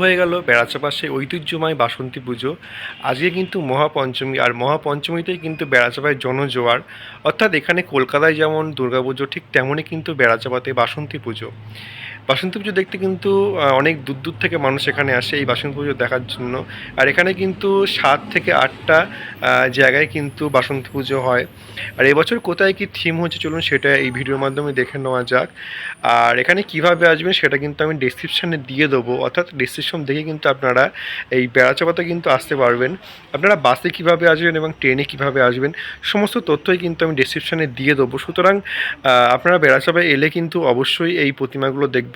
হয়ে গেল বেড়াচাঁপার সেই ঐতিহ্যময় বাসন্তী পুজো। আজকে কিন্তু মহাপঞ্চমী, আর মহাপঞ্চমীতেই কিন্তু বেড়াচাঁপায় জনজোয়ার। অর্থাৎ এখানে কলকাতায় যেমন দুর্গাপুজো, ঠিক তেমনই কিন্তু বেড়াচাঁপাতে বাসন্তী পুজো। বাসন্তী পুজো দেখতে কিন্তু অনেক দূর দূর থেকে মানুষ এখানে আসে এই বাসন্তী পুজো দেখার জন্য। আর এখানে কিন্তু 7 থেকে 8টা জায়গায় কিন্তু বাসন্তী পুজো হয়। আর এবছর কোথায় কি থিম হচ্ছে চলুন সেটা এই ভিডিওর মাধ্যমে দেখে নেওয়া যাক। আর এখানে কিভাবে আসবেন সেটা কিন্তু আমি ডেসক্রিপশানে দিয়ে দেবো, অর্থাৎ ডেসক্রিপশন দেখে কিন্তু আপনারা এই বেড়াচাঁপাতে কিন্তু আসতে পারবেন। আপনারা বাসে কিভাবে আসবেন এবং ট্রেনে কিভাবে আসবেন সমস্ত তথ্যই কিন্তু আমি ডেসক্রিপশানে দিয়ে দেবো। সুতরাং আপনারা বেড়াচাঁপায় এলে কিন্তু অবশ্যই এই প্রতিমাগুলো দেখবেন।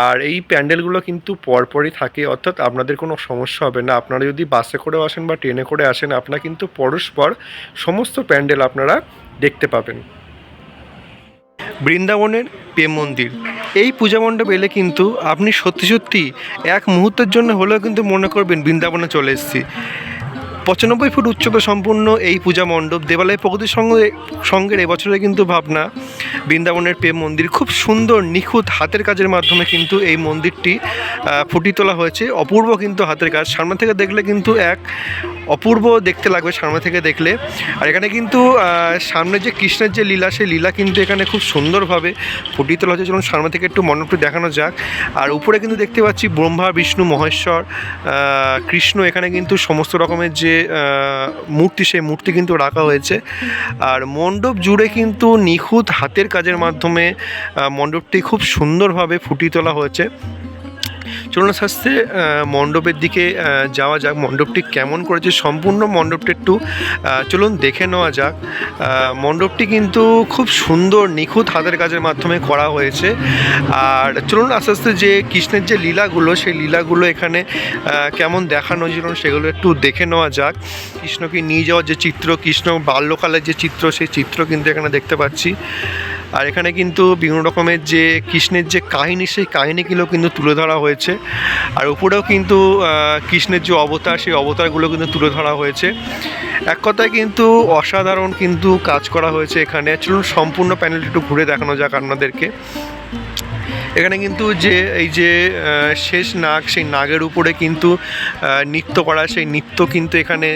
আর এই প্যান্ডেলগুলো কিন্তু পরপরই থাকে, অর্থাৎ আপনাদের কোনো সমস্যা হবে না। আপনারা যদি বাসে করেও আসেন বা ট্রেনে করে আসেন, আপনারা কিন্তু পরস্পর সমস্ত প্যান্ডেল আপনারা দেখতে পাবেন। বৃন্দাবনের প্রেম মন্দির, এই পূজা মণ্ডপ এলে কিন্তু আপনি সত্যি সত্যি এক মুহূর্তের জন্য হলেও কিন্তু মনে করবেন বৃন্দাবনে চলে এসেছি। 95 ফুট উচ্চতা সম্পূর্ণ এই পূজা মণ্ডপ, দেবালয় প্রগতির সঙ্গে এবছরে কিন্তু ভাবনা বৃন্দাবনের প্রেম মন্দির। খুব সুন্দর নিখুঁত হাতের কাজের মাধ্যমে কিন্তু এই মন্দিরটি ফুটিয়ে তোলা হয়েছে। অপূর্ব কিন্তু হাতের কাজ, সামনে থেকে দেখলে কিন্তু এক অপূর্ব দেখতে লাগবে সামনে থেকে দেখলে। আর এখানে কিন্তু সামনে যে কৃষ্ণের যে লীলা, সেই লীলা কিন্তু এখানে খুব সুন্দরভাবে ফুটিয়ে তোলা হচ্ছে। চলুন সামনে থেকে একটু মণ্ডপটি দেখানো যাক। আর উপরে কিন্তু দেখতে পাচ্ছি ব্রহ্মা, বিষ্ণু, মহেশ্বর, কৃষ্ণ, এখানে কিন্তু সমস্ত রকমের যে মূর্তি, সেই মূর্তি কিন্তু রাখা হয়েছে। আর মণ্ডপ জুড়ে কিন্তু নিখুঁত হাতের কাজের মাধ্যমে মণ্ডপটি খুব সুন্দরভাবে ফুটিয়ে তোলা হয়েছে। চলুন আস্তে আস্তে মণ্ডপের দিকে যাওয়া যাক। মণ্ডপটি কেমন করেছে সম্পূর্ণ মণ্ডপটি একটু চলুন দেখে নেওয়া যাক। মণ্ডপটি কিন্তু খুব সুন্দর নিখুঁত হাতের কাজের মাধ্যমে করা হয়েছে। আর চলুন আস্তে আস্তে যে কৃষ্ণের যে লীলাগুলো, সেই লীলাগুলো এখানে কেমন দেখানো চলুন সেগুলো একটু দেখে নেওয়া যাক। কৃষ্ণকে নিয়ে যাওয়ার যে চিত্র, কৃষ্ণ বাল্যকালের যে চিত্র, সেই চিত্র কিন্তু এখানে দেখতে পাচ্ছি। আর এখানে কিন্তু বিভিন্ন রকমের যে কৃষ্ণের যে কাহিনী, সেই কাহিনীগুলো কিন্তু তুলে ধরা হয়েছে। আর উপরেও কিন্তু কৃষ্ণের যে অবতার, সেই অবতারগুলো কিন্তু তুলে ধরা হয়েছে। এক কথায় কিন্তু অসাধারণ কিন্তু কাজ করা হয়েছে এখানে। চলুন সম্পূর্ণ প্যানেলটি একটু ঘুরে দেখানো যাক আপনাদেরকে। এখানে কিন্তু যে এই যে শেষ নাগ, সেই নাগের উপরে কিন্তু নৃত্য করা, সেই নৃত্য কিন্তু এখানে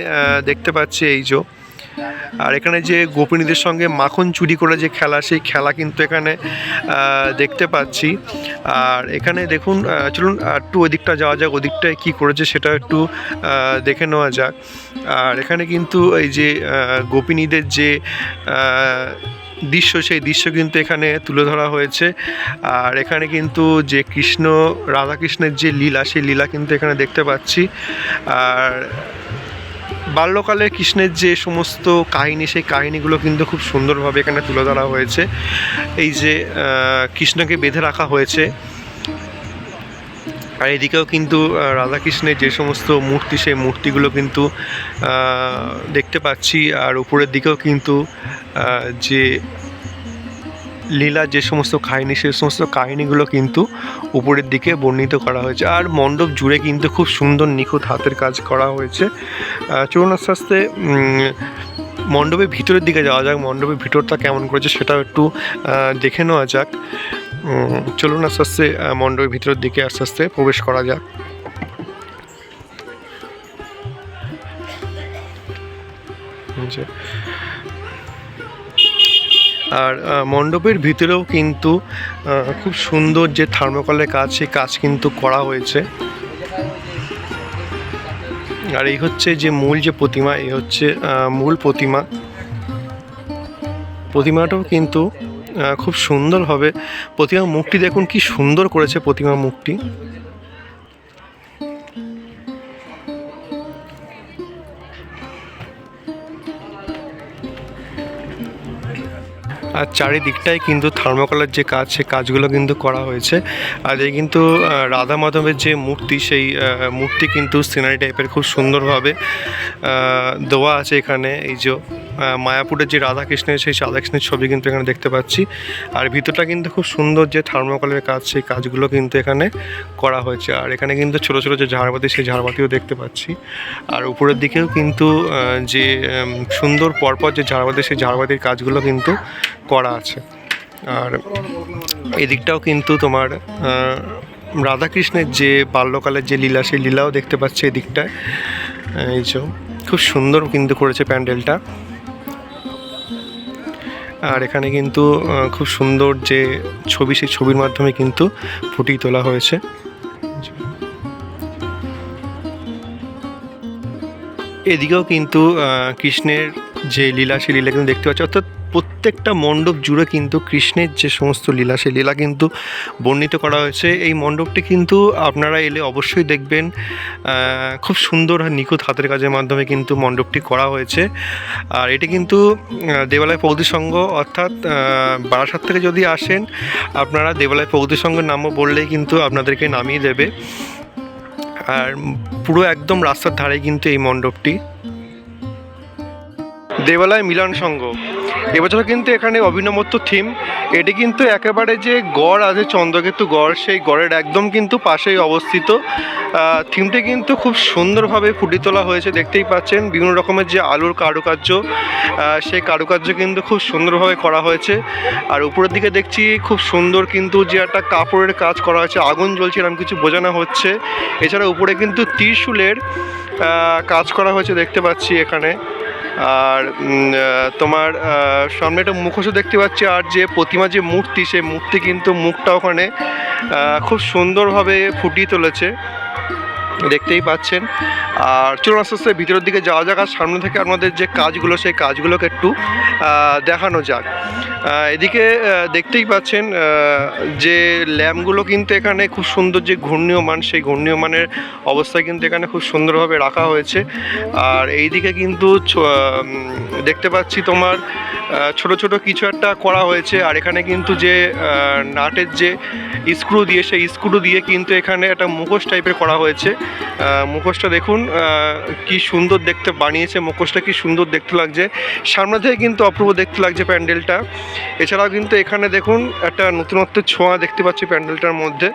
দেখতে পাচ্ছি এই যে। আর এখানে যে গোপিনীদের সঙ্গে মাখন চুরি করে যে খেলা, সেই খেলা কিন্তু এখানে দেখতে পাচ্ছি। আর এখানে দেখুন, চলুন একটু ওই দিকটা যাওয়া যাক, ওদিকটায় কী করেছে সেটা একটু দেখে নেওয়া যাক। আর এখানে কিন্তু এই যে গোপিনীদের যে দৃশ্য, সেই দৃশ্য কিন্তু এখানে তুলে ধরা হয়েছে। আর এখানে কিন্তু যে কৃষ্ণ রাধাকৃষ্ণের যে লীলা, সেই লীলা কিন্তু এখানে দেখতে পাচ্ছি। আর বাল্যকালে কৃষ্ণের যে সমস্ত কাহিনী, সেই কাহিনীগুলো কিন্তু খুব সুন্দরভাবে এখানে তুলে ধরা হয়েছে। এই যে কৃষ্ণকে বেঁধে রাখা হয়েছে। আর এদিকেও কিন্তু রাধাকৃষ্ণের যে সমস্ত মূর্তি, সেই মূর্তিগুলো কিন্তু দেখতে পাচ্ছি। আর উপরের দিকেও কিন্তু যে লীলা, যে সমস্ত কাহিনী, সেই সমস্ত কাহিনীগুলো কিন্তু উপরের দিকে বর্ণিত করা হয়েছে। আর মণ্ডপ জুড়ে কিন্তু খুব সুন্দর নিখুঁত হাতের কাজ করা হয়েছে। চলুন আস্তে আস্তে মণ্ডপের ভিতরের দিকে যাওয়া যাক। মণ্ডপের ভিতরটা কেমন করেছে সেটাও একটু দেখে নেওয়া যাক। চলুন আস্তে আস্তে মণ্ডপের ভিতরের দিকে আস্তে আস্তে প্রবেশ করা যাক। আর মণ্ডপের ভিতরেও কিন্তু খুব সুন্দর যে থার্মোকলের কাজ, সেই কাজ কিন্তু করা হয়েছে। আর এই হচ্ছে যে মূল যে প্রতিমা, এই হচ্ছে মূল প্রতিমা। প্রতিমাটাও কিন্তু খুব সুন্দরভাবে, প্রতিমার মুখটি দেখুন কি সুন্দর করেছে প্রতিমার মুখটি। আর চারিদিকটাই কিন্তু থার্মোকলের যে কাজ, সে কাজগুলো কিন্তু করা হয়েছে। আর এই কিন্তু রাধা মাধবের যে মূর্তি, সেই মূর্তি কিন্তু সিনারি টাইপের খুব সুন্দরভাবে দেওয়া আছে এখানে। এই যে মায়াপুরের যে রাধাকৃষ্ণের, সেই রাধাকৃষ্ণের ছবি কিন্তু এখানে দেখতে পাচ্ছি। আর ভিতরটা কিন্তু খুব সুন্দর যে থার্মোকলের কাজ, সেই কাজগুলো কিন্তু এখানে করা হয়েছে। আর এখানে কিন্তু ছোটো ছোটো যে ঝাড়বাতি, সেই ঝাড়বাতিও দেখতে পাচ্ছি। আর উপরের দিকেও কিন্তু যে সুন্দর পরপর যে ঝাড়বাতি, সেই ঝাড়বাতির কাজগুলো কিন্তু করা আছে। আর এদিকটাও কিন্তু তোমার রাধাকৃষ্ণের যে বাল্যকালের যে লীলা, সেই লীলাও দেখতে পাচ্ছি এদিকটায়। এই যে খুব সুন্দর কিন্তু করেছে প্যান্ডেলটা। আর এখানে কিন্তু খুব সুন্দর যে ছবি, সেই ছবির মাধ্যমে কিন্তু ফুটিয়ে তোলা হয়েছে। এদিকেও কিন্তু কৃষ্ণের যে লীলা, সেই লীলা কিন্তু দেখতে পাচ্ছি। অর্থাৎ প্রত্যেকটা মণ্ডপ জুড়ে কিন্তু কৃষ্ণের যে সমস্ত লীলা, সেই লীলা কিন্তু বর্ণিত করা হয়েছে। এই মণ্ডপটি কিন্তু আপনারা এলে অবশ্যই দেখবেন, খুব সুন্দর আর নিখুঁত হাতের কাজের মাধ্যমে কিন্তু মণ্ডপটি করা হয়েছে। আর এটি কিন্তু দেবালয় প্রগতি সংঘ, অর্থাৎ বারাসাত থেকে যদি আসেন আপনারা দেবালয় প্রগতি সংঘের নামও বললেই কিন্তু আপনাদেরকে নামিয়ে দেবে। আর পুরো একদম রাস্তার ধারে কিন্তু এই মণ্ডপটি। দেবালয় মিলন সংঘ এবছর কিন্তু এখানে অভিনবত্ব থিম। এটি কিন্তু একেবারে যে গড় আছে চন্দ্রকেতু গড়, সেই গড়ের একদম কিন্তু পাশেই অবস্থিত। থিমটি কিন্তু খুব সুন্দরভাবে ফুটিয়ে তোলা হয়েছে, দেখতেই পাচ্ছেন। বিভিন্ন রকমের যে আলুর কারুকার্য, সেই কারুকার্য কিন্তু খুব সুন্দরভাবে করা হয়েছে। আর উপরের দিকে দেখছি খুব সুন্দর কিন্তু যে একটা কাপড়ের কাজ করা হয়েছে, আগুন জ্বলছে এরকম কিছু বোঝানো হচ্ছে। এছাড়া উপরে কিন্তু ত্রিশূলের কাজ করা হয়েছে দেখতে পাচ্ছি এখানে। আর তোমার সামনে একটা মুখোশও দেখতে পাচ্ছি। আর যে প্রতিমা, যে মূর্তি, সেই মূর্তি কিন্তু মুখটা ওখানে খুব সুন্দরভাবে ফুটিয়ে তুলেছে, দেখতেই পাচ্ছেন। আর চলুন আস্তে আস্তে ভিতরের দিকে যাওয়া যাক, আর সামনে থেকে আমাদের যে কাজগুলো, সেই কাজগুলোকে একটু দেখানো যাক। এদিকে দেখতেই পাচ্ছেন যে ল্যাম্পগুলো কিন্তু এখানে খুব সুন্দর, যে ঘূর্ণীয়মান, সেই ঘূর্ণীয়মানের অবস্থায় কিন্তু এখানে খুব সুন্দরভাবে রাখা হয়েছে। আর এইদিকে কিন্তু দেখতে পাচ্ছি তোমার ছোট ছোট কিছু একটা করা হয়েছে। আর এখানে কিন্তু যে নাটের যে স্ক্রু দিয়ে, সেই স্ক্রু দিয়ে কিন্তু এখানে একটা মুখোশ টাইপের করা হয়েছে। মুখোশটা দেখুন কি সুন্দর দেখতে বানিয়েছে, মুখোশটা কি সুন্দর দেখতে লাগছে, সামনে থেকে কিন্তু অপূর্ব দেখতে লাগছে প্যান্ডেলটা। এছাড়াও কিন্তু এখানে দেখুন একটা নতুনত্বের ছোঁয়া দেখতে পাচ্ছি প্যান্ডেলটার মধ্যে।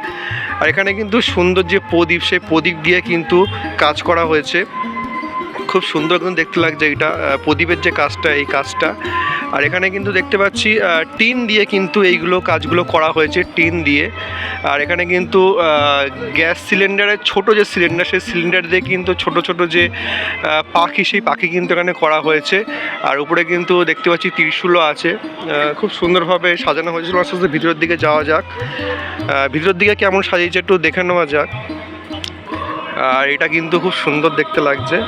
আর এখানে কিন্তু সুন্দর যে প্রদীপ, সেই প্রদীপ দিয়ে কিন্তু কাজ করা হয়েছে, খুব সুন্দর কিন্তু দেখতে লাগছে এটা প্রদীপের যে কাজটা, এই কাজটা। আর এখানে কিন্তু দেখতে পাচ্ছি টিন দিয়ে কিন্তু এইগুলো কাজগুলো করা হয়েছে, টিন দিয়ে। আর এখানে কিন্তু গ্যাস সিলিন্ডারের ছোট যে সিলিন্ডার, সেই সিলিন্ডার দিয়ে কিন্তু ছোট ছোট যে পাখি, সেই পাখি কিন্তু এখানে করা হয়েছে। আর উপরে কিন্তু দেখতে পাচ্ছি ত্রিশূলও আছে, খুব সুন্দরভাবে সাজানো হয়েছিল। আস্তে আস্তে ভিতরের দিকে যাওয়া যাক, ভিতরের দিকে কেমন সাজিয়েছে একটু দেখে নেওয়া যাক। আর এটা কিন্তু খুব সুন্দর দেখতে লাগছে।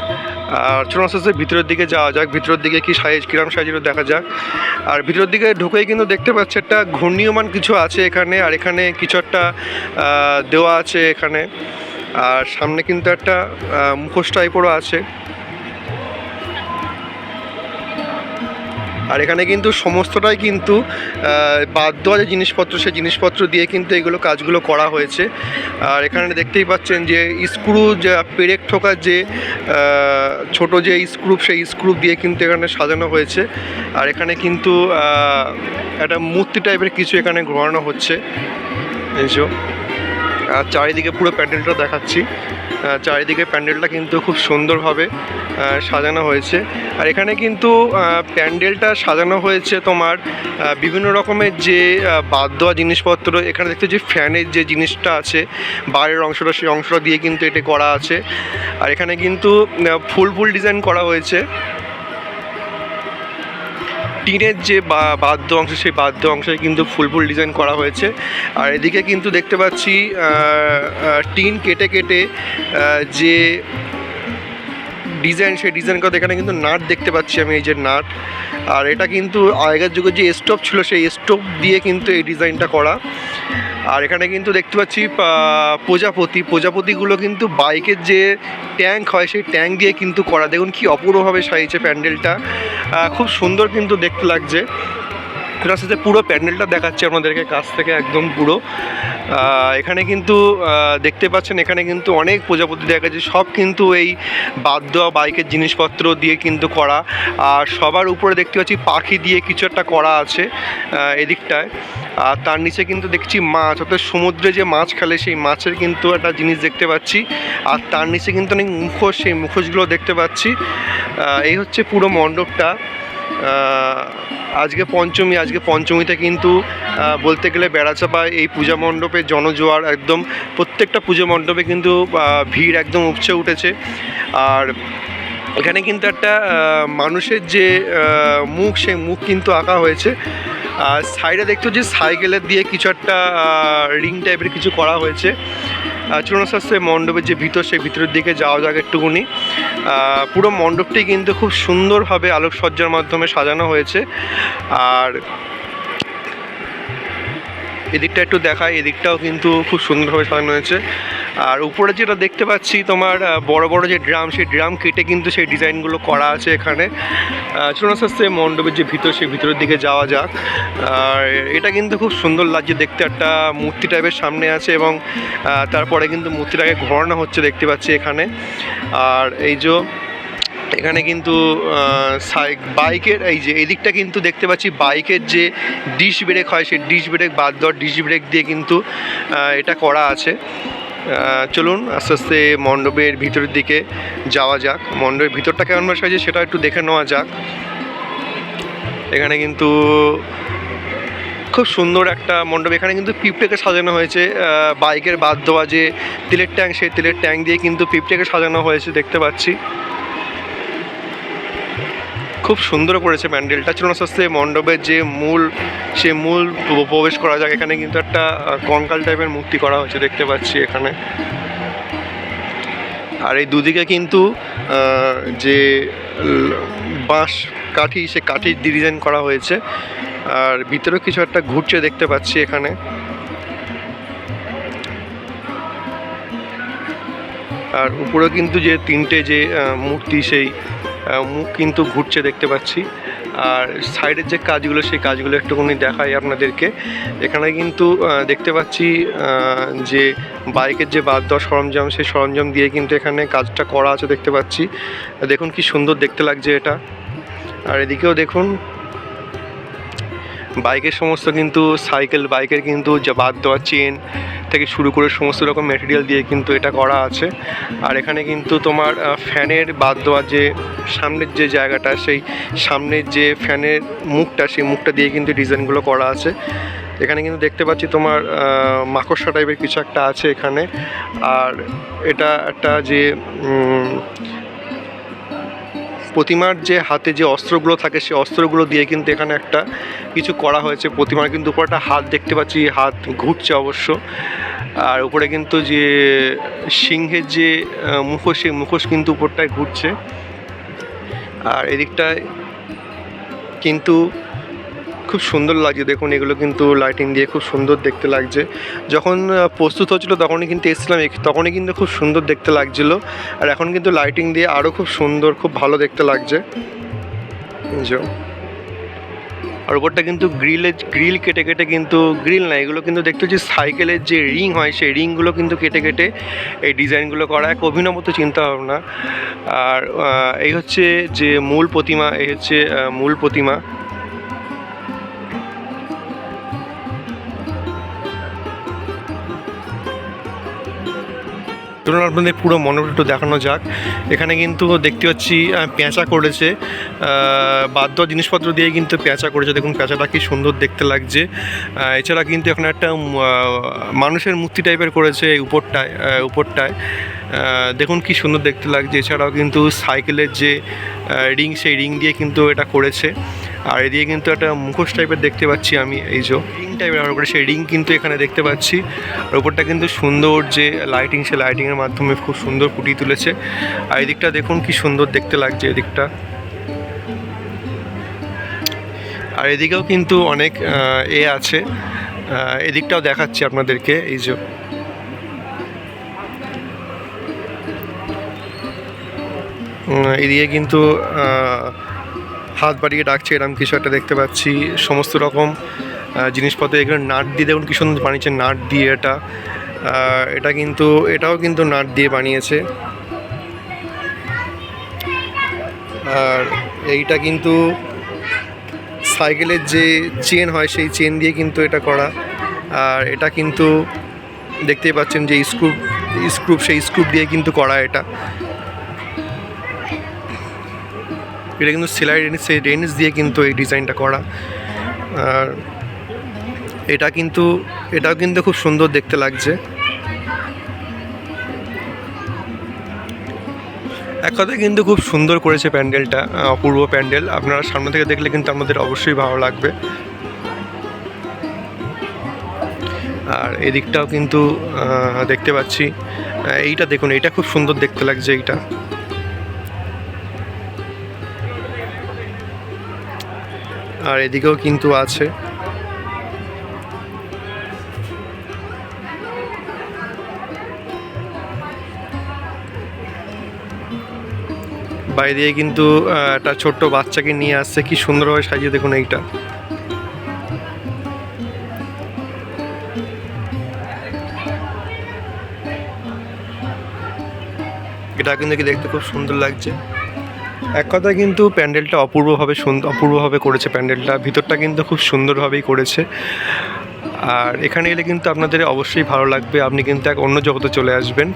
আর চলুন আস্তে আস্তে ভিতরের দিকে যাওয়া যাক, ভিতরের দিকে কি কিরম সাইজেরও দেখা যাক। আর ভিতরের দিকে ঢুকেই কিন্তু দেখতে পাচ্ছি একটা ঘূর্ণীয়মান কিছু আছে এখানে। আর এখানে কিছু একটা দেওয়া আছে এখানে। আর সামনে কিন্তু একটা মুখোশ টাইপেরও আছে। আর এখানে কিন্তু সমস্তটাই কিন্তু বাদ দেওয়া যে জিনিসপত্র, সেই জিনিসপত্র দিয়ে কিন্তু এগুলো কাজগুলো করা হয়েছে। আর এখানে দেখতেই পাচ্ছেন যে স্ক্রু, যে পেরেক ঠোকার যে ছোট যে স্ক্রু, সেই স্ক্রু দিয়ে কিন্তু এখানে সাজানো হয়েছে। আর এখানে কিন্তু একটা মূর্তি টাইপের কিছু এখানে ঘোরানো হচ্ছে এই যে। আর চারিদিকে পুরো প্যান্ডেলটা দেখাচ্ছি, চারিদিকে প্যান্ডেলটা কিন্তু খুব সুন্দরভাবে সাজানো হয়েছে। আর এখানে কিন্তু প্যান্ডেলটা সাজানো হয়েছে তোমার বিভিন্ন রকমের যে বাদ দেওয়া জিনিসপত্র। এখানে দেখতে যে ফ্যানের যে জিনিসটা আছে বাইরের অংশটা, সেই অংশটা দিয়ে কিন্তু এটা করা আছে। আর এখানে কিন্তু ফুল ফুল ডিজাইন করা হয়েছে, টিনের যে বাদ্য অংশ, সেই বাদ্য অংশে কিন্তু ফুল ফুল ডিজাইন করা হয়েছে। আর এদিকে কিন্তু দেখতে পাচ্ছি টিন কেটে কেটে যে ডিজাইন, সেই ডিজাইন করা। এখানে কিন্তু নাট দেখতে পাচ্ছি আমি, এই যে নাট। আর এটা কিন্তু আগের যুগে যে স্টোভ ছিল, সেই স্টোভ দিয়ে কিন্তু এই ডিজাইনটা করা। আর এখানে কিন্তু দেখতে পাচ্ছি প্রজাপতিগুলো কিন্তু বাইকের যে ট্যাঙ্ক হয়, সেই ট্যাঙ্ক দিয়ে কিন্তু করা। দেখুন কি অপূর্বভাবে সাজিয়েছে প্যান্ডেলটা, খুব সুন্দর কিন্তু দেখতে লাগছে। তার সাথে পুরো প্যান্ডেলটা দেখাচ্ছে আপনাদেরকে কাছ থেকে একদম পুরো। এখানে কিন্তু দেখতে পাচ্ছেন, এখানে কিন্তু অনেক প্রজাপতি দেখা যাচ্ছে, সব কিন্তু এই বাদ দেওয়া বাইকের জিনিসপত্র দিয়ে কিন্তু করা। আর সবার উপরে দেখতে পাচ্ছি পাখি দিয়ে কিছু একটা করা আছে এদিকটায়। আর তার নিচে কিন্তু দেখছি মাছ, অর্থাৎ সমুদ্রে যে মাছ খেলে, সেই মাছের কিন্তু একটা জিনিস দেখতে পাচ্ছি। আর তার নিচে কিন্তু অনেক মুখোশ, সেই মুখোশগুলো দেখতে পাচ্ছি। এই হচ্ছে পুরো মণ্ডপটা। আজকে পঞ্চমীতে কিন্তু বলতে গেলে বেড়াচাপায় এই পূজা মণ্ডপে জনজোয়ার একদম, প্রত্যেকটা পুজো মণ্ডপে কিন্তু ভিড় একদম উপচে উঠেছে। আর এখানে কিন্তু একটা মানুষের যে মুখ, সেই মুখ কিন্তু আঁকা হয়েছে। আর সাইডে দেখতে যে সাইকেলের দিয়ে কিছু একটা রিং টাইপের কিছু করা হয়েছে। চলুন আস্তে আস্তে মণ্ডপের যে ভিতর, সেই ভিতরের দিকে যাওয়া যাক একটুকুনি। পুরো মণ্ডপটি কিন্তু খুব সুন্দরভাবে আলোকসজ্জার মাধ্যমে সাজানো হয়েছে। আর এদিকটা একটু দেখাই, এদিকটাও কিন্তু খুব সুন্দরভাবে সাজানো হয়েছে। আর উপরে যেটা দেখতে পাচ্ছি তোমার বড় বড় যে ড্রাম, সেই ড্রাম কেটে কিন্তু সেই ডিজাইনগুলো করা আছে এখানে। চলুন আস্তে আস্তে মণ্ডপের যে ভিতর, সেই ভিতরের দিকে যাওয়া যাক। আর এটা কিন্তু খুব সুন্দর লাগছে দেখতে, একটা মূর্তি টাইপের সামনে আছে এবং তারপরে কিন্তু মূর্তিটাকে ঘোরানো হচ্ছে দেখতে পাচ্ছি এখানে। আর এই যে এখানে কিন্তু বাইকের এই দিকটা কিন্তু দেখতে পাচ্ছি বাইকের যে ডিশ ব্রেক হয়, সেই ডিশ ব্রেক বাদ দেওয়ার ডিশ ব্রেক দিয়ে কিন্তু এটা করা আছে। চলুন আস্তে আস্তে মণ্ডপের ভিতরের দিকে যাওয়া যাক। মণ্ডপের ভিতরটা কেমন সাজে সেটা একটু দেখে নেওয়া যাক। এখানে কিন্তু খুব সুন্দর একটা মণ্ডপ, এখানে কিন্তু পিঁপড়েকে সাজানো হয়েছে। বাইকের বাদ দেওয়া যে তেলের ট্যাঙ্ক, সেই তেলের ট্যাঙ্ক দিয়ে কিন্তু পিঁপড়েকে সাজানো হয়েছে দেখতে পাচ্ছি। খুব সুন্দর করেছে প্যান্ডেলটা। চলুন আস্তে আস্তে মণ্ডপের যে মূল প্রবেশ করা যাক। এখানে কিন্তু একটা কঙ্কাল টাইপের মূর্তি করা হয়েছে দেখতে পাচ্ছি এখানে। আর এই দুদিকে কিন্তু যে বাঁশ কাঠি, সে কাঠির ডিজাইন করা হয়েছে। আর ভিতরেও কিছু একটা ঘুরছে দেখতে পাচ্ছি এখানে। আর উপরেও কিন্তু যে তিনটে যে মূর্তি, সেই মুখ কিন্তু ঘুরছে দেখতে পাচ্ছি। আর সাইডের যে কাজগুলো, সেই কাজগুলো একটুখানি দেখাই আপনাদেরকে। এখানে কিন্তু দেখতে পাচ্ছি যে বাইকের যে বাদ দেওয়া সরঞ্জাম, সেই সরঞ্জাম দিয়ে কিন্তু এখানে কাজটা করা আছে দেখতে পাচ্ছি। দেখুন কি সুন্দর দেখতে লাগছে এটা। আর এদিকেও দেখুন বাইকের সমস্ত কিন্তু বাইকের কিন্তু যা বাদ দেওয়া চেন থেকে শুরু করে সমস্ত রকম ম্যাটেরিয়াল দিয়ে কিন্তু এটা করা আছে। আর এখানে কিন্তু তোমার ফ্যানের বাদ দেওয়া যে সামনের যে জায়গাটা, সেই সামনের যে ফ্যানের মুখটা, সেই মুখটা দিয়ে কিন্তু ডিজাইনগুলো করা আছে। এখানে কিন্তু দেখতে পাচ্ছি তোমার মাকড়সা টাইপের কিছু একটা আছে এখানে। আর এটা একটা যে প্রতিমার যে হাতে যে অস্ত্রগুলো থাকে, সেই অস্ত্রগুলো দিয়ে কিন্তু এখানে একটা কিছু করা হয়েছে। প্রতিমার কিন্তু উপরে একটা হাত দেখতে পাচ্ছি, হাত ঘুরছে অবশ্য। আর উপরে কিন্তু যে সিংহের যে মুখোশ, সেই মুখোশ কিন্তু উপরটায় ঘুরছে। আর এদিকটায় কিন্তু খুব সুন্দর লাগছে দেখুন, এগুলো কিন্তু লাইটিং দিয়ে খুব সুন্দর দেখতে লাগছে। যখন প্রস্তুত হচ্ছিলো তখনই কিন্তু এসেছিলাম, তখনই কিন্তু খুব সুন্দর দেখতে লাগছিল। আর এখন কিন্তু লাইটিং দিয়ে আরও খুব সুন্দর, খুব ভালো দেখতে লাগছে। আর উপরটা কিন্তু গ্রিল কেটে কেটে, কিন্তু গ্রিল না, এগুলো কিন্তু দেখতে হচ্ছে সাইকেলের যে রিং হয়, সেই রিংগুলো কিন্তু কেটে কেটে এই ডিজাইনগুলো করা, এক অভিনবত চিন্তা ভাবনা। আর এই হচ্ছে যে মূল প্রতিমা, এই হচ্ছে মূল প্রতিমা। চলুন আপনাদের পুরো মণ্ডপটা একটু দেখানো যাক। এখানে কিন্তু দেখতে পাচ্ছি পেঁচা করেছে, বাদ দেওয়া জিনিসপত্র দিয়ে কিন্তু পেঁচা করেছে। দেখুন পেঁচাটা কি সুন্দর দেখতে লাগছে। এছাড়া কিন্তু এখানে একটা মানুষের মূর্তি টাইপের করেছে উপরটায় দেখুন কি সুন্দর দেখতে লাগছে। এছাড়াও কিন্তু সাইকেলের যে রিং, সেই রিং দিয়ে কিন্তু এটা করেছে। আর এদিকে কিন্তু একটা মুখোশ টাইপের দেখতে পাচ্ছি আমি, এই যে রিং টাইপের ব্যবহার করে সেই রিং কিন্তু এখানে দেখতে পাচ্ছি। আর ওপরটা কিন্তু সুন্দর যে লাইটিং, সেই লাইটিংয়ের মাধ্যমে খুব সুন্দর ফুটিয়ে তুলেছে। আর এদিকটা দেখুন কি সুন্দর দেখতে লাগছে এদিকটা। আর এদিকেও কিন্তু অনেক আছে, এদিকটাও দেখাচ্ছি আপনাদেরকে। এই যে এদিকে কিন্তু হাত বাড়িয়ে ডাকছে, এরকম কিছু একটা দেখতে পাচ্ছি। সমস্ত রকম জিনিসপত্র এখানে নাট দিয়ে দেখুন কি সুন্দর বানিয়েছে, নাট দিয়ে এটাও কিন্তু নাট দিয়ে বানিয়েছে। আর এইটা কিন্তু সাইকেলের যে চেন হয়, সেই চেন দিয়ে কিন্তু এটা করা। আর এটা কিন্তু দেখতেই পাচ্ছেন যে স্ক্রুপ সেই স্ক্রুপ দিয়ে কিন্তু করা এটা। এটা কিন্তু সেলাই রেঞ্জ, সেই রেঞ্জ দিয়ে কিন্তু এই ডিজাইনটা করা। আর এটাও কিন্তু খুব সুন্দর দেখতে লাগছে। এক কথায় কিন্তু খুব সুন্দর করেছে প্যান্ডেলটা, অপূর্ব প্যান্ডেল। আপনারা সামনে থেকে দেখলে কিন্তু আমাদের অবশ্যই ভালো লাগবে। আর এদিকটাও কিন্তু দেখতে পাচ্ছি, এইটা দেখুন, এইটা খুব সুন্দর দেখতে লাগছে এইটা। আর এদিকেও কিন্তু আছে। বাইরে দিয়ে কিন্তু একটা ছোট্ট বাচ্চাকে নিয়ে আসছে, কি সুন্দরভাবে সাজিয়ে দেখুন এইটা। এটা কিন্তু দেখতে খুব সুন্দর লাগছে। এক কথায় কিন্তু প্যান্ডেলটা অপূর্বভাবে করেছে প্যান্ডেলটা। ভিতরটা কিন্তু খুব সুন্দরভাবেই করেছে। আর এখানে এলে কিন্তু আপনাদের অবশ্যই ভালো লাগবে, আপনি কিন্তু এক অন্য জগতে চলে আসবেন।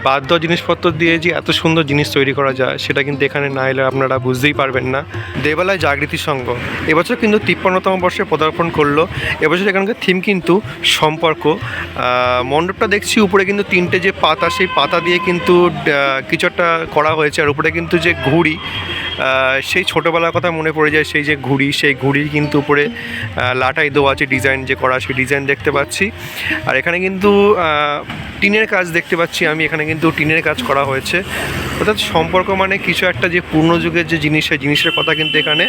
বাদ দেওয়া জিনিসপত্র দিয়ে যে এত সুন্দর জিনিস তৈরি করা যায়, সেটা কিন্তু এখানে না এলে আপনারা বুঝতেই পারবেন না। দেবালয় জাগৃতি সংঘ এবছর কিন্তু 53তম বর্ষে পদার্পণ করলো। এবছর এখানকার থিম কিন্তু সম্পর্ক। মণ্ডপটা দেখছি উপরে কিন্তু 3টে যে পাতা, সেই পাতা দিয়ে কিন্তু কিছু একটা করা হয়েছে। আর উপরে কিন্তু যে ঘুড়ি, সেই ছোটোবেলার কথা মনে পড়ে যায়, সেই যে ঘুড়ি, সেই ঘুড়ির কিন্তু উপরে লাটাই দেওয়া আছে, ডিজাইন যে করা, সেই ডিজাইন দেখতে পাচ্ছি। আর এখানে কিন্তু টিনের কাজ দেখতে পাচ্ছি আমি, এখানে কিন্তু টিনের কাজ করা হয়েছে। অর্থাৎ সম্পর্ক মানে কিছু একটা যে পূর্ণ যুগের যে জিনিস, সেই জিনিসের কথা কিন্তু এখানে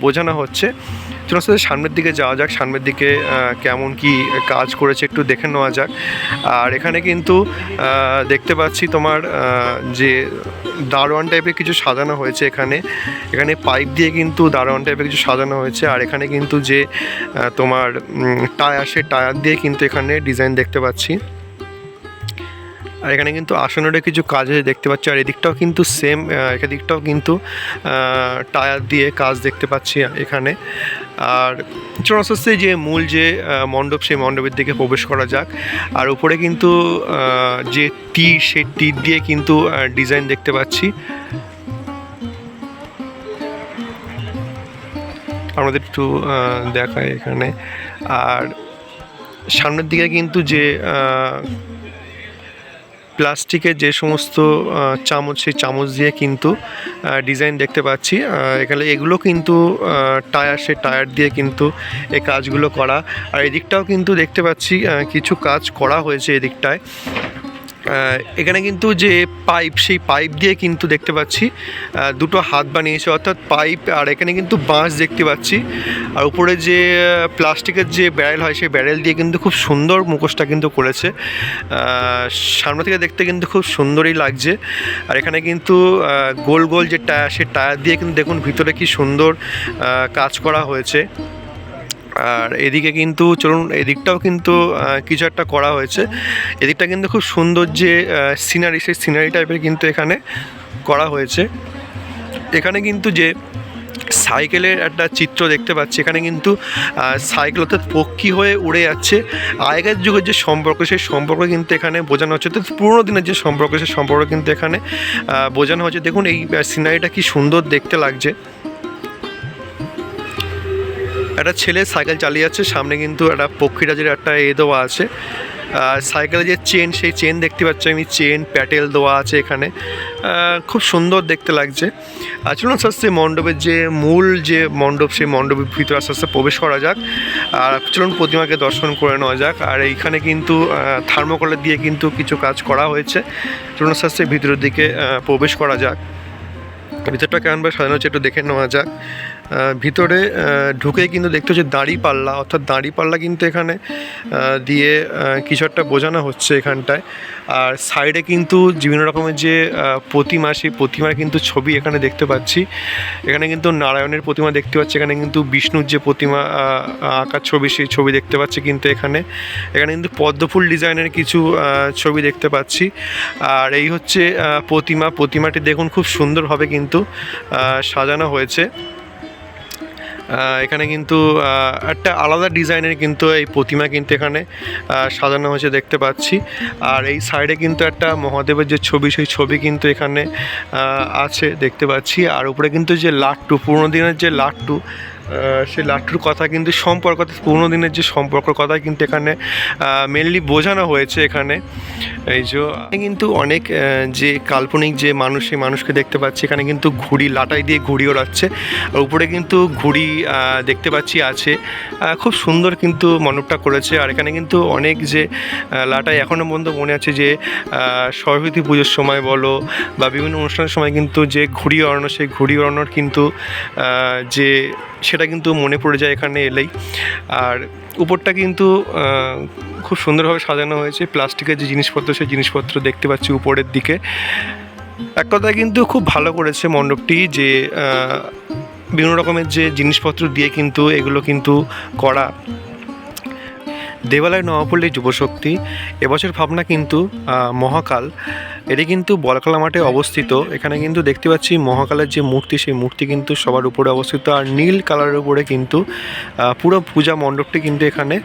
বোঝানো হচ্ছে। চলুন সাথে সামনের দিকে যাওয়া যাক, সামনের দিকে কেমন কি কাজ করেছে একটু দেখে নেওয়া যাক। আর এখানে কিন্তু দেখতে পাচ্ছি তোমার যে দারোয়ান টাইপের কিছু সাজানো হয়েছে। এখানে পাইপ দিয়ে কিন্তু দারোয়ান টাইপের কিছু সাজানো হয়েছে। আর এখানে কিন্তু যে তোমার টায়ার, সেই টায়ার দিয়ে কিন্তু এখানে ডিজাইন দেখতে পাচ্ছি। আর এখানে কিন্তু আসনেরও কিছু কাজ দেখতে পাচ্ছি। আর এদিকটাও কিন্তু সেম, এদিকটাও কিন্তু টায়ার দিয়ে কাজ দেখতে পাচ্ছি এখানে। আর চলুন আস্তে আস্তে যে মূল যে মণ্ডপ, সেই মণ্ডপের দিকে প্রবেশ করা যাক। আর উপরে কিন্তু যে তীর, সেই তীর দিয়ে কিন্তু ডিজাইন দেখতে পাচ্ছি। আমাদের একটু দেখায় এখানে। আর সামনের দিকে কিন্তু যে প্লাস্টিকের যে সমস্ত চামচ, সেই চামচ দিয়ে কিন্তু ডিজাইন দেখতে পাচ্ছি। এখানে এগুলো কিন্তু টায়ার, সেই টায়ার দিয়ে কিন্তু এই কাজগুলো করা। আর এদিকটাও কিন্তু দেখতে পাচ্ছি কিছু কাজ করা হয়েছে এদিকটায়। এখানে কিন্তু যে পাইপ, সেই পাইপ দিয়ে কিন্তু দেখতে পাচ্ছি দুটো হাত বানিয়েছে, অর্থাৎ পাইপ। আর এখানে কিন্তু বাঁশ দেখতে পাচ্ছি। আর উপরে যে প্লাস্টিকের যে ব্যারেল হয়, সেই ব্যারেল দিয়ে কিন্তু খুব সুন্দর মুখোশটা কিন্তু করেছে। সামনে থেকে দেখতে কিন্তু খুব সুন্দরই লাগছে। আর এখানে কিন্তু গোল গোল যে টায়ার, সেই টায়ার দিয়ে কিন্তু দেখুন ভিতরে কি সুন্দর কাজ করা হয়েছে। আর এদিকে কিন্তু চলুন, এদিকটাও কিন্তু কিছু একটা করা হয়েছে। এদিকটা কিন্তু খুব সুন্দর যে সিনারি, সেই সিনারি টাইপের কিন্তু এখানে করা হয়েছে। এখানে কিন্তু যে সাইকেলের একটা চিত্র দেখতে পাচ্ছি। এখানে কিন্তু সাইকেল অর্থাৎ পক্ষী হয়ে উড়ে যাচ্ছে। আগেকার যুগের যে সম্পর্ক, সেই সম্পর্ক কিন্তু এখানে বোঝানো হচ্ছে। অর্থাৎ পুরোনো দিনের যে সম্পর্ক, সেই সম্পর্ক কিন্তু এখানে বোঝানো হচ্ছে। দেখুন এই সিনারিটা কি সুন্দর দেখতে লাগছে। একটা ছেলে সাইকেল চালিয়ে যাচ্ছে, সামনে কিন্তু একটা পক্ষীরাজের একটা দেওয়া আছে। সাইকেলের যে চেন, সেই চেন দেখতে পাচ্ছি আমি, চেন প্যাটেল দেওয়া আছে এখানে। খুব সুন্দর দেখতে লাগছে। আর চলুন আস্তে আস্তে মণ্ডপের যে মূল যে মণ্ডপ, সেই মণ্ডপের ভিতরে আস্তে আস্তে প্রবেশ করা যাক। আর চলুন প্রতিমাকে দর্শন করে নেওয়া যাক। আর এইখানে কিন্তু থার্মোকলের দিয়ে কিন্তু কিছু কাজ করা হয়েছে। চলুন আস্তে আস্তে ভিতরের দিকে প্রবেশ করা যাক। ভিতরটা কেমনভাবে সাজানো হচ্ছে একটু দেখে নেওয়া যাক। ভিতরে ঢুকে কিন্তু দেখতে হচ্ছে দাঁড়িপাল্লা, অর্থাৎ দাঁড়িপাল্লা কিন্তু এখানে দিয়ে কিছু একটা বোঝানো হচ্ছে এখানটায়। আর সাইডে কিন্তু বিভিন্ন রকমের যে প্রতিমা, সেই প্রতিমার কিন্তু ছবি এখানে দেখতে পাচ্ছি। এখানে কিন্তু নারায়ণের প্রতিমা দেখতে পাচ্ছি, এখানে কিন্তু বিষ্ণুর যে প্রতিমা আঁকার ছবি, সেই ছবি দেখতে পাচ্ছি কিন্তু এখানে কিন্তু পদ্মফুল ডিজাইনের কিছু ছবি দেখতে পাচ্ছি। আর এই হচ্ছে প্রতিমাটি দেখুন খুব সুন্দরভাবে কিন্তু সাজানো হয়েছে। এখানে কিন্তু একটা আলাদা ডিজাইনের কিন্তু এই প্রতিমা কিন্তু এখানে সাজানো হয়েছে দেখতে পাচ্ছি। আর এই সাইডে কিন্তু একটা মহাদেবের যে ছবি, সেই ছবি কিন্তু এখানে আছে দেখতে পাচ্ছি। আর উপরে কিন্তু যে লাট্টু, পুরোনো দিনের যে লাট্টু, সেই লাট্টুর কথা কিন্তু সম্পর্ক, পুরোনো দিনের যে সম্পর্কের কথা কিন্তু এখানে মেনলি বোঝানো হয়েছে এখানে। এই যে কিন্তু অনেক যে কাল্পনিক যে মানুষ, সেই মানুষকে দেখতে পাচ্ছি। এখানে কিন্তু ঘুড়ি, লাটাই দিয়ে ঘুড়ি ওড়াচ্ছে। আর উপরে কিন্তু ঘুড়ি দেখতে পাচ্ছি আছে। খুব সুন্দর কিন্তু মণ্ডপটা করেছে। আর এখানে কিন্তু অনেক যে লাটাই এখনও পর্যন্ত মনে আছে যে সরস্বতী পুজোর সময় বলো বা বিভিন্ন অনুষ্ঠানের সময় কিন্তু যে ঘুড়ি ওড়ানো, সেই ঘুড়ি ওড়ানোর কিন্তু যে সেটা কিন্তু মনে পড়ে যায় এখানে এলেই। আর উপরটা কিন্তু খুব সুন্দরভাবে সাজানো হয়েছে। প্লাস্টিকের যে জিনিসপত্র, সেই জিনিসপত্র দেখতে পাচ্ছি উপরের দিকে। এক কথায় কিন্তু খুব ভালো করেছে মণ্ডপটি, যে বিভিন্ন রকমের যে জিনিসপত্র দিয়ে কিন্তু এগুলো কিন্তু করা। দেবালয় নবাপল্লী যুবশক্তি এবছর ভাবনা কিন্তু মহাকাল, এটি কিন্তু বলকালা মাঠে অবস্থিত। এখানে কিন্তু দেখতে পাচ্ছি মহাকালের যে মূর্তি, সেই মূর্তি কিন্তু সবার উপরে অবস্থিত। আর নীল কালারের উপরে কিন্তু পুরো পূজা মণ্ডপটি কিন্তু এখানে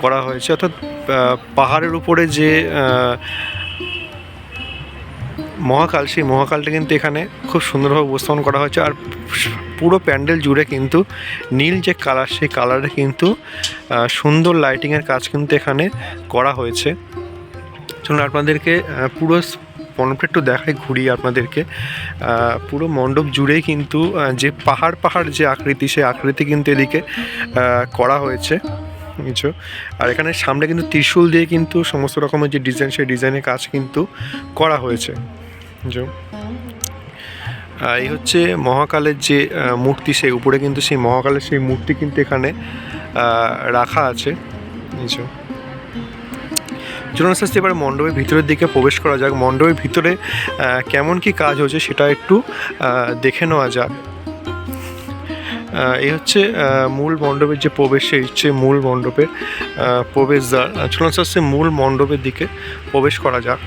করা হয়েছে। অর্থাৎ পাহাড়ের উপরে যে মহাকাল, সেই মহাকালটা কিন্তু এখানে খুব সুন্দরভাবে উপস্থাপন করা হয়েছে। আর পুরো প্যান্ডেল জুড়ে কিন্তু নীল যে কালার, সেই কালারে কিন্তু সুন্দর লাইটিংয়ের কাজ কিন্তু এখানে করা হয়েছে। চলুন আপনাদেরকে পুরো মণ্ডপটা একটু দেখাই, ঘুরিয়ে আপনাদেরকে। পুরো মণ্ডপ জুড়েই কিন্তু যে পাহাড় যে আকৃতি, সেই আকৃতি কিন্তু এদিকে করা হয়েছে কিছু। আর এখানে সামনে কিন্তু ত্রিশূল দিয়ে কিন্তু সমস্ত রকমের যে ডিজাইন, সেই ডিজাইনের কাজ কিন্তু করা হয়েছে। এই হচ্ছে মহাকালের যে মূর্তি, সেই উপরে কিন্তু সেই মহাকালের সেই মূর্তি কিন্তু এখানে রাখা আছে। চলুন আস্তে আস্তে এবার মণ্ডপের ভিতরের দিকে প্রবেশ করা যাক। মণ্ডপের ভিতরে কেমন কি কাজ হচ্ছে সেটা একটু দেখে নেওয়া যাক। এই হচ্ছে মূল মণ্ডপের যে প্রবেশ, সেই হচ্ছে মূল মণ্ডপের প্রবেশদ্বার। চলুন আস্তে আস্তে মূল মণ্ডপের দিকে প্রবেশ করা যাক।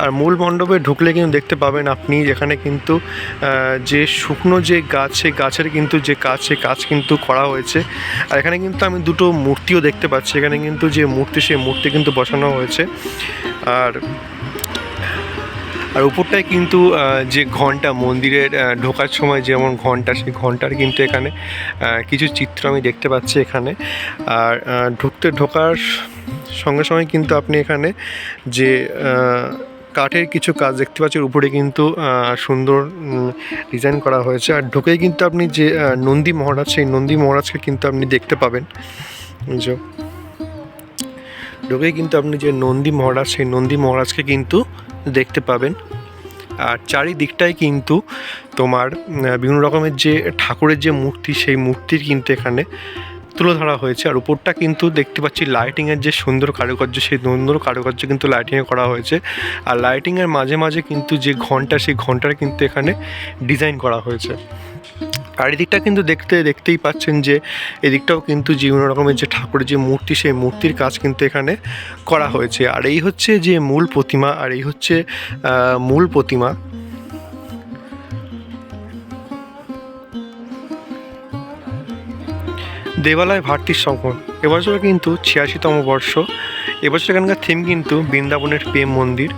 আর মূল মণ্ডপে ঢুকলে কিন্তু দেখতে পাবেন আপনি এখানে কিন্তু যে শুকনো যে গাছ, সেই গাছের কিন্তু যে কাজ, সেই কাজ কিন্তু করা হয়েছে। আর এখানে কিন্তু আমি দুটো মূর্তিও দেখতে পাচ্ছি। এখানে কিন্তু যে মূর্তি, সেই মূর্তি কিন্তু বসানো হয়েছে। আর উপরটায় কিন্তু যে ঘণ্টা, মন্দিরের ঢোকার সময় যেমন ঘণ্টা, সেই ঘণ্টার কিন্তু এখানে কিছু চিত্র আমি দেখতে পাচ্ছি এখানে। আর ঢোকার সঙ্গে সঙ্গে কিন্তু আপনি এখানে যে কাঠের কিছু কাজ দেখতে পাচ্ছেন, উপরে কিন্তু সুন্দর ডিজাইন করা হয়েছে। আর ঢুকেই কিন্তু আপনি যে নন্দী মহারাজ, সেই নন্দী মহারাজকে কিন্তু আপনি দেখতে পাবেন। ঢুকেই কিন্তু আপনি যে নন্দী মহারাজ, সেই নন্দী মহারাজকে কিন্তু দেখতে পাবেন। আর চারিদিকটাই কিন্তু তোমার বিভিন্ন রকমের যে ঠাকুরের যে মূর্তি, সেই মূর্তির কিন্তু এখানে তুলে ধরা হয়েছে। আর উপরটা কিন্তু দেখতে পাচ্ছি লাইটিংয়ের যে সুন্দর কারুকার্য, সেই সুন্দর কারুকার্য কিন্তু লাইটিংয়ে করা হয়েছে। আর লাইটিংয়ের মাঝে মাঝে কিন্তু যে ঘণ্টা, সেই ঘণ্টার কিন্তু এখানে ডিজাইন করা হয়েছে। আর এদিকটা কিন্তু দেখতেই পাচ্ছেন যে এদিকটাও কিন্তু বিভিন্ন রকমের যে ঠাকুরের যে মূর্তি, সেই মূর্তির কাজ কিন্তু এখানে করা হয়েছে। আর এই হচ্ছে যে মূল প্রতিমা, আর এই হচ্ছে মূল প্রতিমা। দেবালয় ভারতীর সংকট এবছর কিন্তু 86তম বর্ষ। এবছর এখানকার থিম কিন্তু বৃন্দাবনের প্রেম মন্দির।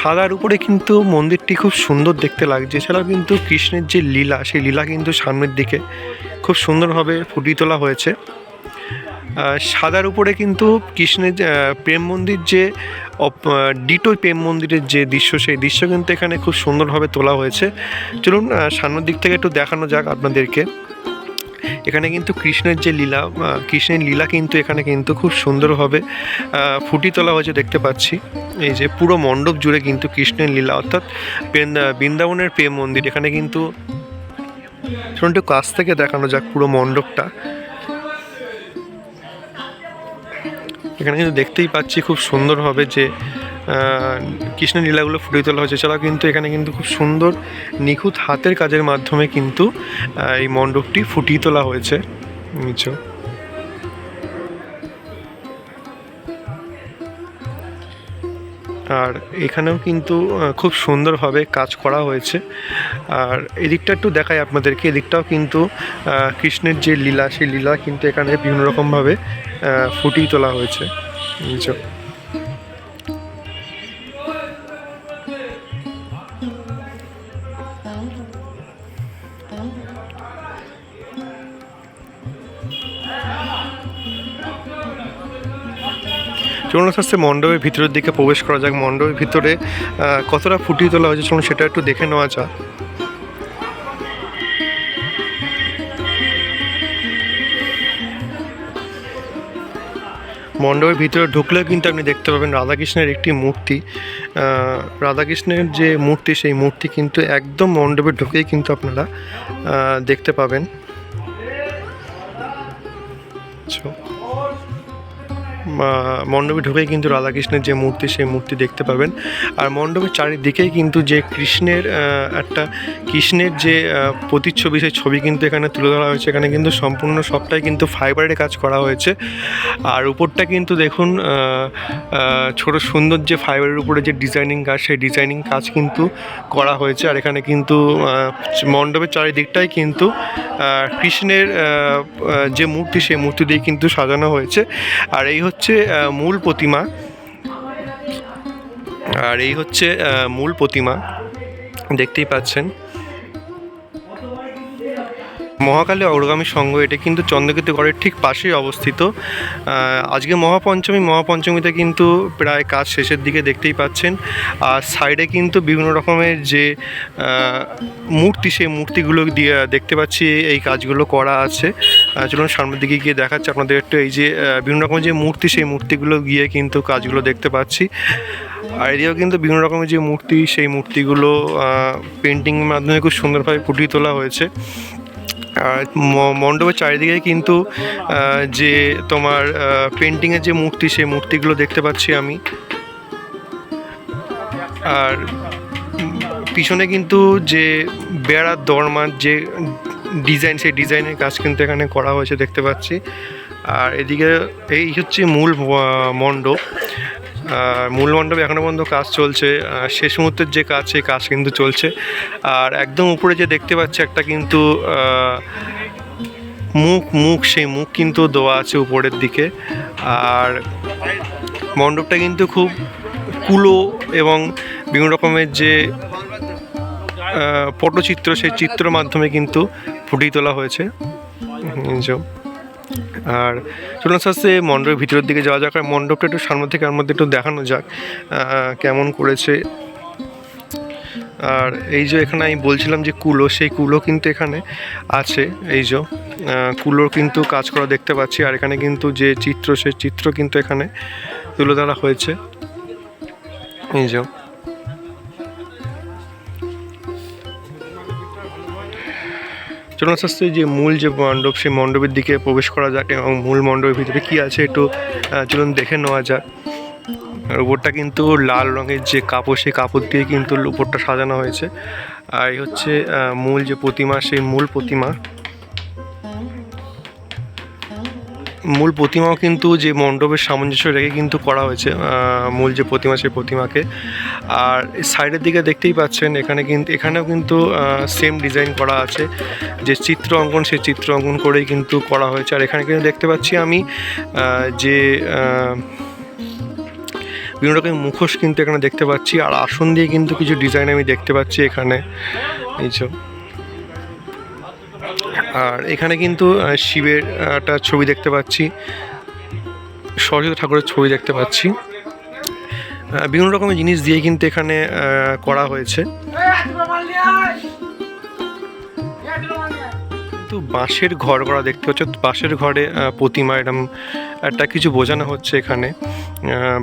সাদার উপরে কিন্তু মন্দিরটি খুব সুন্দর দেখতে লাগছে। এছাড়াও কিন্তু কৃষ্ণের যে লীলা, সেই লীলা কিন্তু সামনের দিকে খুব সুন্দরভাবে ফুটিয়ে তোলা হয়েছে। সাদার উপরে কিন্তু কৃষ্ণের প্রেম মন্দির, যে ডিটো প্রেম মন্দিরের যে দৃশ্য, সেই দৃশ্য কিন্তু এখানে খুব সুন্দরভাবে তোলা হয়েছে। চলুন সামনের দিক থেকে একটু দেখানো যাক আপনাদেরকে। এখানে কিন্তু কৃষ্ণের যে লীলা, কৃষ্ণের লীলা কিন্তু এখানে কিন্তু খুব সুন্দরভাবে ফুটিয়ে তোলা হয়েছে দেখতে পাচ্ছি। এই যে পুরো মণ্ডপ জুড়ে কিন্তু কৃষ্ণের লীলা, অর্থাৎ বৃন্দাবনের প্রেম মন্দির। এখানে কিন্তু একটু কাছ থেকে দেখানো যাক পুরো মণ্ডপটা। এখানে কিন্তু দেখতেই পাচ্ছি খুব সুন্দরভাবে যে কৃষ্ণের লীলাগুলো ফুটিয়ে তোলা হয়েছে। এছাড়াও কিন্তু এখানে কিন্তু খুব সুন্দর নিখুঁত হাতের কাজের মাধ্যমে কিন্তু এই মণ্ডপটি ফুটিয়ে তোলা হয়েছে। আর এখানেও কিন্তু খুব সুন্দরভাবে কাজ করা হয়েছে। আর এদিকটা একটু দেখাই আপনাদেরকে, এদিকটাও কিন্তু কৃষ্ণের যে লীলা, সেই লীলা কিন্তু এখানে বিভিন্ন রকমভাবে ফুটিয়ে তোলা হয়েছে। চলুন আস্তে আস্তে মণ্ডপের ভিতরের দিকে প্রবেশ করা যাক। মণ্ডপের ভিতরে কতটা ফুটিয়ে তোলা হয়েছে চলুন সেটা একটু দেখে নেওয়া যাক। মণ্ডপের ভিতরে ঢুকলেও কিন্তু আপনি দেখতে পাবেন রাধাকৃষ্ণের একটি মূর্তি। রাধাকৃষ্ণের যে মূর্তি, সেই মূর্তি কিন্তু একদম মণ্ডপে ঢুকেই কিন্তু আপনারা দেখতে পাবেন। মণ্ডপে ঢুকেই কিন্তু রাধাকৃষ্ণের যে মূর্তি, সেই মূর্তি দেখতে পাবেন। আর মণ্ডপের চারিদিকেই কিন্তু যে কৃষ্ণের যে প্রতিচ্ছবি, সেই ছবি কিন্তু এখানে তুলে ধরা হয়েছে। এখানে কিন্তু সম্পূর্ণ সবটাই কিন্তু ফাইবারের কাজ করা হয়েছে। আর উপরটা কিন্তু দেখুন ছোট সুন্দর যে ফাইবারের উপরে যে ডিজাইনিং কাজ, সেই ডিজাইনিং কাজ কিন্তু করা হয়েছে। আর এখানে কিন্তু মণ্ডপের চারিদিকটাই কিন্তু কৃষ্ণের যে মূর্তি, সেই মূর্তি দিয়ে কিন্তু সাজানো হয়েছে। আর এই হচ্ছে মূল প্রতিমা, দেখতেই পাচ্ছেন। মহাকালী অগ্রগামী সংঘ, এটা কিন্তু চন্দ্রকেতু গড়ের ঠিক পাশেই অবস্থিত। আজকে মহাপঞ্চমীতে কিন্তু প্রায় কাজ শেষের দিকে, দেখতেই পাচ্ছেন। আর সাইডে কিন্তু বিভিন্ন রকমের যে মূর্তি, সেই মূর্তিগুলো দিয়ে দেখতে পাচ্ছি এই কাজগুলো করা আছে। চলুন সামনের দিকে গিয়ে দেখাচ্ছি আপনাদের একটু। এই যে বিভিন্ন রকমের যে মূর্তি, সেই মূর্তিগুলো গিয়ে কিন্তু কাজগুলো দেখতে পাচ্ছি। আর এদিকেও কিন্তু বিভিন্ন রকমের যে মূর্তি, সেই মূর্তিগুলো পেন্টিংয়ের মাধ্যমে খুব সুন্দরভাবে ফুটিয়ে তোলা হয়েছে। আর মণ্ডপের চারিদিকে কিন্তু যে তোমার পেন্টিংয়ের যে মূর্তি, সেই মূর্তিগুলো দেখতে পাচ্ছি আমি। আর পিছনে কিন্তু যে বেড়ার দরমার যে ডিজাইন, সেই ডিজাইনের কাজ কিন্তু এখানে করা হয়েছে, দেখতে পাচ্ছি। আর এদিকে এই হচ্ছে মূল মণ্ডপে এখনও পর্যন্ত কাজ চলছে। শেষ মুহূর্তের যে কাজ, সেই কাজ কিন্তু চলছে। আর একদম উপরে যে দেখতে পাচ্ছি একটা কিন্তু সেই মুখ কিন্তু দেওয়া আছে উপরের দিকে। আর মণ্ডপটা কিন্তু খুব কুলো এবং বিভিন্ন রকমের যে পটচিত্র, সেই চিত্র মাধ্যমে কিন্তু ফুটিয়ে তোলা হয়েছে। আর চলুন আস্তে মণ্ডপের ভিতরের দিকে যাওয়া যাক। আর মণ্ডপটা একটু সামনে থেকে আমার মধ্যে একটু দেখানো যাক কেমন করেছে। আর এই যে এখানে আমি বলছিলাম যে কুলো, সেই কুলো কিন্তু এখানে আছে। এই যে কুলোর কিন্তু কাজ করা দেখতে পাচ্ছি। আর এখানে কিন্তু যে চিত্র, সেই চিত্র কিন্তু এখানে তুলে ধরা হয়েছে। এই যে চলুন আস্তে আস্তে যে মূল যে মণ্ডপ, সেই মণ্ডপের দিকে প্রবেশ করা যাক এবং মূল মণ্ডপের ভিতরে কী আছে একটু চলুন দেখে নেওয়া যাক। আর উপরটা কিন্তু লাল রঙের যে কাপড়, সেই কাপড় দিয়ে কিন্তু উপরটা সাজানো হয়েছে। আর এই হচ্ছে মূল যে প্রতিমা, সেই মূল প্রতিমাও কিন্তু যে মণ্ডপের সামঞ্জস্য রেখে কিন্তু করা হয়েছে মূল যে প্রতিমা, সেই প্রতিমাকে। আর সাইডের দিকে দেখতেই পাচ্ছেন এখানেও কিন্তু সেম ডিজাইন করা আছে। যে চিত্র অঙ্কন, সেই চিত্র অঙ্কন করেই কিন্তু করা হয়েছে। আর এখানে কিন্তু দেখতে পাচ্ছি আমি যে বিভিন্ন রকমের মুখোশ কিন্তু এখানে দেখতে পাচ্ছি। আর আসন দিয়ে কিন্তু কিছু ডিজাইন আমি দেখতে পাচ্ছি এখানে। এইসব আর এখানে কিন্তু শিবের একটা ছবি দেখতে পাচ্ছি, সরস্বতী ঠাকুরের ছবি দেখতে পাচ্ছি। বিভিন্ন রকমের জিনিস দিয়ে কিন্তু এখানে করা হয়েছে। কিন্তু বাঁশের ঘর করা দেখতে হচ্ছে, বাঁশের ঘরে প্রতিমা, এরকম একটা কিছু বোঝানো হচ্ছে এখানে।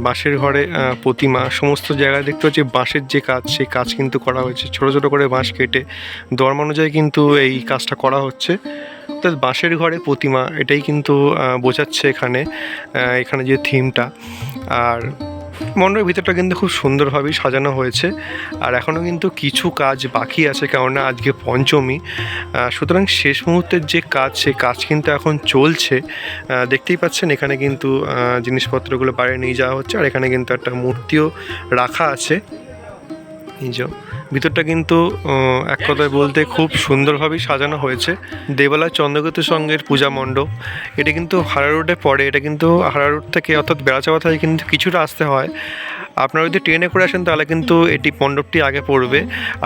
বাঁশের ঘরে প্রতিমা, সমস্ত জায়গায় দেখতে হচ্ছে বাঁশের যে কাজ, সেই কাজ কিন্তু করা হয়েছে। ছোটো ছোটো করে বাঁশ কেটে ধর্ম অনুযায়ী কিন্তু এই কাজটা করা হচ্ছে। অর্থাৎ বাঁশের ঘরে প্রতিমা, এটাই কিন্তু বোঝাচ্ছে এখানে যে থিমটা। আর মণ্ডপের ভিতরটা কিন্তু খুব সুন্দরভাবেই সাজানো হয়েছে, আর এখনও কিন্তু কিছু কাজ বাকি আছে, কেননা আজকে পঞ্চমী। সুতরাং শেষ মুহূর্তের যে কাজ, সে কাজ কিন্তু এখন চলছে। দেখতেই পাচ্ছেন এখানে কিন্তু জিনিসপত্রগুলো বাইরে নিয়ে যাওয়া হচ্ছে, আর এখানে কিন্তু একটা মূর্তিও রাখা আছে। এই যে ভিতরটা কিন্তু এক কথায় বলতে খুব সুন্দরভাবেই সাজানো হয়েছে। দেবালয় চন্দ্রকেতু সঙ্গের পূজা মণ্ডপ, এটা কিন্তু হাওড়া রোডে পড়ে। এটা কিন্তু হাওড়া রোড থেকে অর্থাৎ বেড়াচাপা থেকে কিন্তু কিছুটা আসতে হয়। আপনারা যদি ট্রেনে করে আসেন তাহলে কিন্তু এটি মণ্ডপটি আগে পড়বে।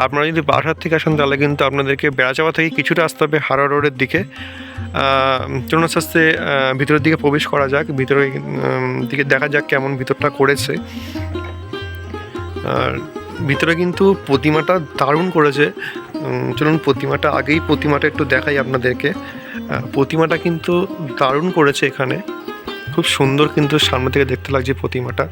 আপনারা যদি বাসার থেকে আসেন তাহলে কিন্তু আপনাদেরকে বেড়াচাপা থেকে কিছুটা আসতে হবে হাওড়া রোডের দিকে। চলুন আস্তে আস্তে ভিতরের দিকে প্রবেশ করা যাক, ভিতরে দিকে দেখা যাক কেমন ভিতরটা করেছে। আর ভিতরে কিন্তু প্রতিমাটা দারুণ করেছে। চলুন প্রতিমাটা একটু দেখাই আপনাদেরকে। প্রতিমাটা কিন্তু দারুণ করেছে, এখানে খুব সুন্দর কিন্তু সামনে থেকে দেখতে লাগছে প্রতিমাটা।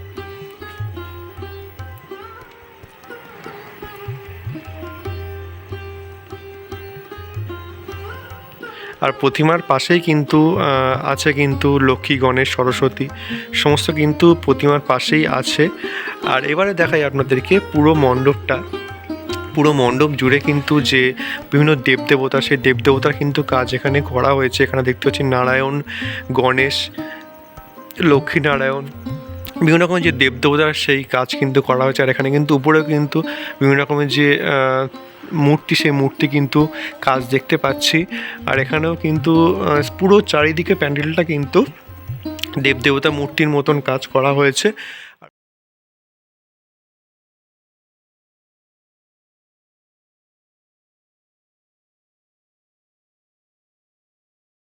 আর প্রতিমার পাশেই কিন্তু আছে কিন্তু লক্ষ্মী, গণেশ, সরস্বতী, সমস্ত কিন্তু প্রতিমার পাশেই আছে। আর এবারে দেখাই আপনাদেরকে পুরো মণ্ডপ জুড়ে কিন্তু যে বিভিন্ন দেবদেবতা, সেই দেবদেবতার কিন্তু কাজ এখানে করা হয়েছে। এখানে দেখতে পাচ্ছি নারায়ণ, গণেশ, লক্ষ্মীনারায়ণ, বিভিন্ন রকমের যে দেবদেবতার সেই কাজ কিন্তু করা হয়েছে। আর এখানে কিন্তু উপরেও কিন্তু বিভিন্ন রকমের যে মূর্তি, সেই মূর্তি কিন্তু কাজ দেখতে পাচ্ছি। আর এখানেও কিন্তু পুরো চারিদিকে প্যান্ডেলটা কিন্তু দেবদেবতা মূর্তির মতন কাজ করা হয়েছে।